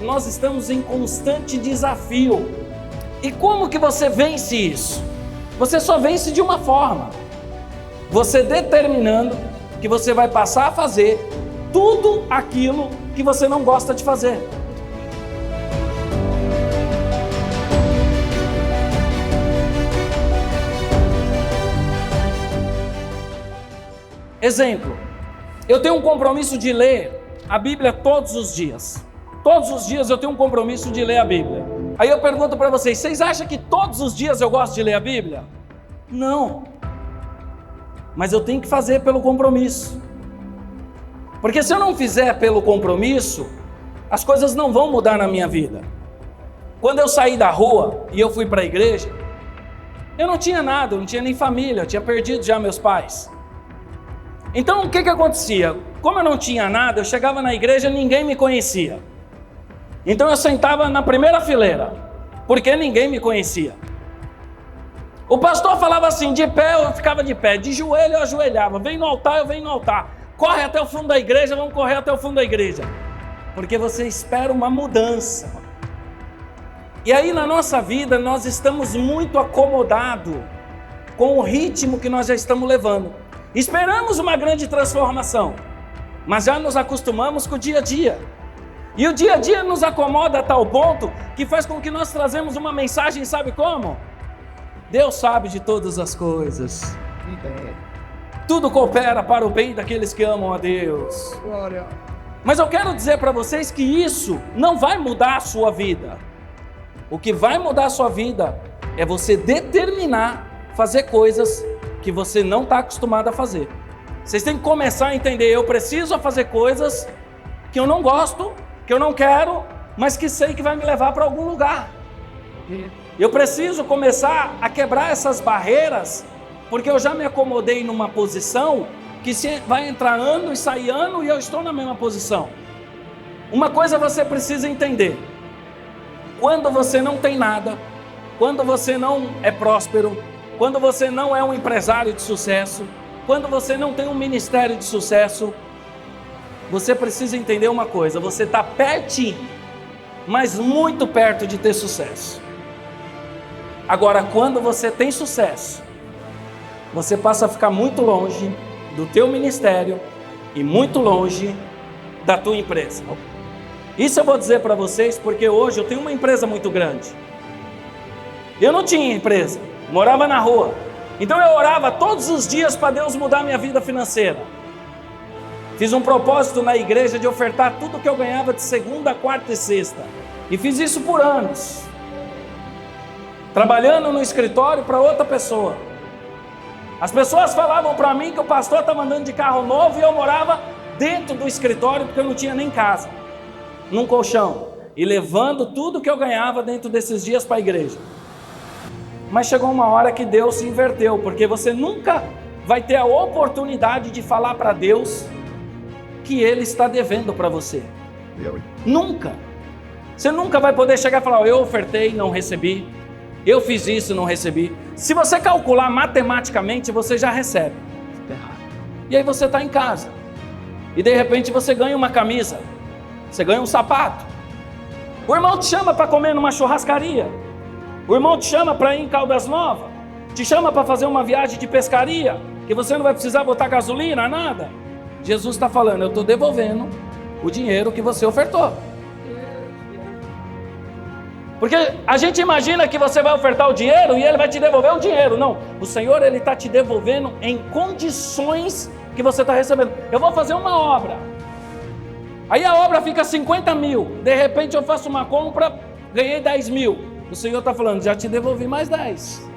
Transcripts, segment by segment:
nós estamos em constante desafio. E como que você vence isso? Você só vence de uma forma: você determinando que você vai passar a fazer tudo aquilo que você não gosta de fazer. Exemplo, eu tenho um compromisso de ler a Bíblia todos os dias. Todos os dias eu tenho um compromisso de ler a Bíblia. Aí eu pergunto para vocês, vocês acham que todos os dias eu gosto de ler a Bíblia? Não. Mas eu tenho que fazer pelo compromisso. Porque se eu não fizer pelo compromisso, as coisas não vão mudar na minha vida. Quando eu saí da rua e eu fui para a igreja, eu não tinha nada, eu não tinha nem família, eu tinha perdido já meus pais. Então o que acontecia? Como eu não tinha nada, eu chegava na igreja e ninguém me conhecia. Então eu sentava na primeira fileira, porque ninguém me conhecia. O pastor falava assim, de pé eu ficava de pé, de joelho eu ajoelhava, vem no altar, eu venho no altar. Corre até o fundo da igreja, vamos correr até o fundo da igreja. Porque você espera uma mudança. E aí na nossa vida nós estamos muito acomodados com o ritmo que nós já estamos levando. Esperamos uma grande transformação, mas já nos acostumamos com o dia a dia. E o dia a dia nos acomoda a tal ponto que faz com que nós trazemos uma mensagem, sabe como? Deus sabe de todas as coisas. Tudo coopera para o bem daqueles que amam a Deus. Glória. Mas eu quero dizer para vocês que isso não vai mudar a sua vida. O que vai mudar a sua vida é você determinar fazer coisas que você não está acostumado a fazer. Vocês têm que começar a entender, eu preciso fazer coisas que eu não gosto, que eu não quero, mas que sei que vai me levar para algum lugar. Eu preciso começar a quebrar essas barreiras, porque eu já me acomodei numa posição que vai entrar ano e sair ano e eu estou na mesma posição. Uma coisa você precisa entender: quando você não tem nada, quando você não é próspero, quando você não é um empresário de sucesso, quando você não tem um ministério de sucesso, você precisa entender uma coisa: você está pertinho, mas muito perto de ter sucesso. Agora, quando você tem sucesso, você passa a ficar muito longe do teu ministério e muito longe da tua empresa. Isso eu vou dizer para vocês porque hoje eu tenho uma empresa muito grande. Eu não tinha empresa, morava na rua. Então eu orava todos os dias para Deus mudar minha vida financeira. Fiz um propósito na igreja de ofertar tudo que eu ganhava de segunda, quarta e sexta. E fiz isso por anos. Trabalhando no escritório para outra pessoa. As pessoas falavam para mim que o pastor estava andando de carro novo e eu morava dentro do escritório porque eu não tinha nem casa. Num colchão. E levando tudo que eu ganhava dentro desses dias para a igreja. Mas chegou uma hora que Deus se inverteu, porque você nunca vai ter a oportunidade de falar para Deus que Ele está devendo para você. Nunca. Você nunca vai poder chegar e falar: eu ofertei, não recebi. Eu fiz isso, não recebi. Se você calcular matematicamente, você já recebe. E aí você está em casa. E de repente você ganha uma camisa. Você ganha um sapato. O irmão te chama para comer numa churrascaria. O irmão te chama para ir em Caldas Novas. Te chama para fazer uma viagem de pescaria, que você não vai precisar botar gasolina, nada. Jesus está falando: eu estou devolvendo o dinheiro que você ofertou. Porque a gente imagina que você vai ofertar o dinheiro e Ele vai te devolver o dinheiro. Não, o Senhor Ele está te devolvendo em condições que você está recebendo. Eu vou fazer uma obra. Aí a obra fica 50 mil. De repente eu faço uma compra, ganhei 10 mil. O Senhor está falando: já te devolvi mais 10.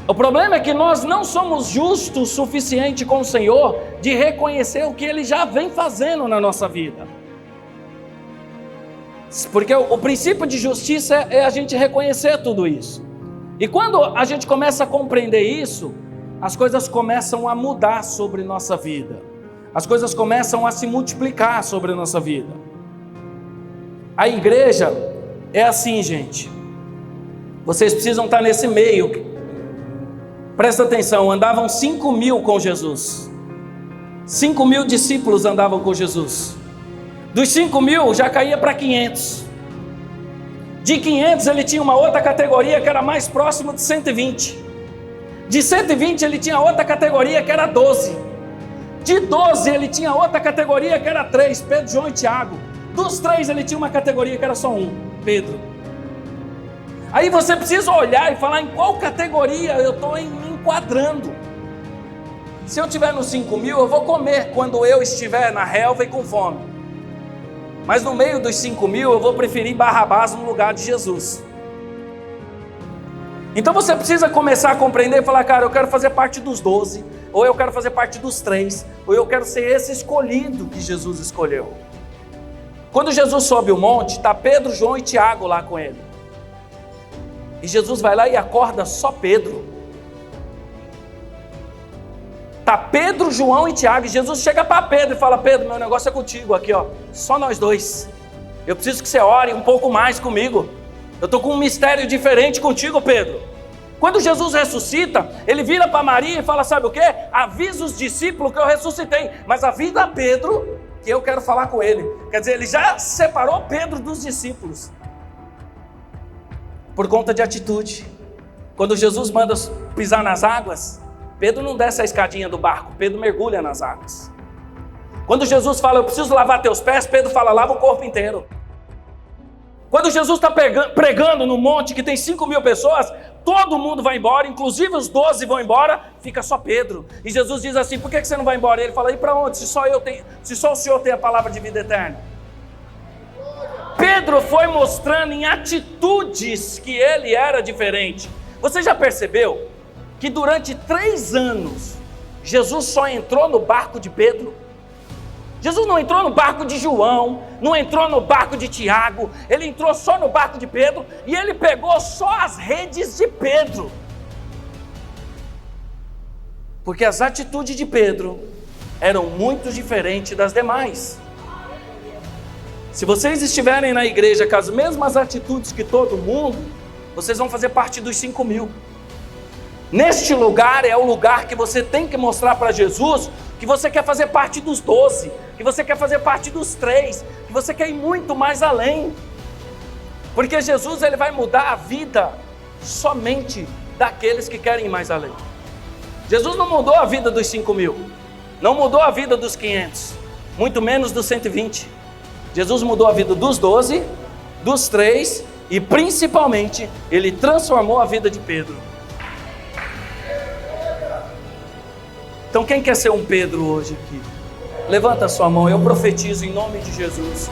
O problema é que nós não somos justos o suficiente com o Senhor de reconhecer o que Ele já vem fazendo na nossa vida. Porque o princípio de justiça é a gente reconhecer tudo isso. E quando a gente começa a compreender isso, as coisas começam a mudar sobre nossa vida. As coisas começam a se multiplicar sobre a nossa vida. A igreja é assim, gente. Vocês precisam estar nesse meio. Presta atenção, andavam 5.000 com Jesus. 5.000 discípulos andavam com Jesus. Dos 5.000 já caía para 500. De 500 ele tinha uma outra categoria que era mais próximo de 120. De 120 ele tinha outra categoria que era 12. De 12 ele tinha outra categoria que era 3, Pedro, João e Tiago. Dos 3 ele tinha uma categoria que era só 1, Pedro. Aí você precisa olhar e falar em qual categoria eu estou me enquadrando. Se eu estiver nos 5.000, eu vou comer quando eu estiver na relva e com fome. Mas no meio dos 5.000 eu vou preferir Barrabás no lugar de Jesus. Então você precisa começar a compreender e falar, cara, eu quero fazer parte dos 12, ou eu quero fazer parte dos 3, ou eu quero ser esse escolhido que Jesus escolheu. Quando Jesus sobe o monte, está Pedro, João e Tiago lá com ele. E Jesus vai lá e acorda só Pedro. Está Pedro, João e Tiago. E Jesus chega para Pedro e fala, Pedro, meu negócio é contigo aqui, ó. Só nós dois. Eu preciso que você ore um pouco mais comigo. Eu estou com um mistério diferente contigo, Pedro. Quando Jesus ressuscita, ele vira para Maria e fala, sabe o quê? Avisa os discípulos que eu ressuscitei, mas avisa a Pedro que eu quero falar com ele. Quer dizer, ele já separou Pedro dos discípulos. Por conta de atitude. Quando Jesus manda pisar nas águas, Pedro não desce a escadinha do barco, Pedro mergulha nas águas. Quando Jesus fala, eu preciso lavar teus pés, Pedro fala, lava o corpo inteiro. Quando Jesus está pregando no monte que tem 5.000 pessoas, todo mundo vai embora, inclusive os 12 vão embora, fica só Pedro. E Jesus diz assim, por que você não vai embora? Ele fala, e para onde? Se só o Senhor tem a palavra de vida eterna. Pedro foi mostrando em atitudes que ele era diferente. Você já percebeu que durante 3 anos, Jesus só entrou no barco de Pedro? Jesus não entrou no barco de João, não entrou no barco de Tiago, ele entrou só no barco de Pedro e ele pegou só as redes de Pedro. Porque as atitudes de Pedro eram muito diferentes das demais. Se vocês estiverem na igreja com as mesmas atitudes que todo mundo, vocês vão fazer parte dos 5.000. Neste lugar é o lugar que você tem que mostrar para Jesus que você quer fazer parte dos 12, que você quer fazer parte dos 3, que você quer ir muito mais além. Porque Jesus ele vai mudar a vida somente daqueles que querem ir mais além. Jesus não mudou a vida dos 5.000, não mudou a vida dos 500, muito menos dos 120. Jesus mudou a vida dos 12, dos 3 e principalmente ele transformou a vida de Pedro. Então quem quer ser um Pedro hoje aqui? Levanta a sua mão, eu profetizo em nome de Jesus.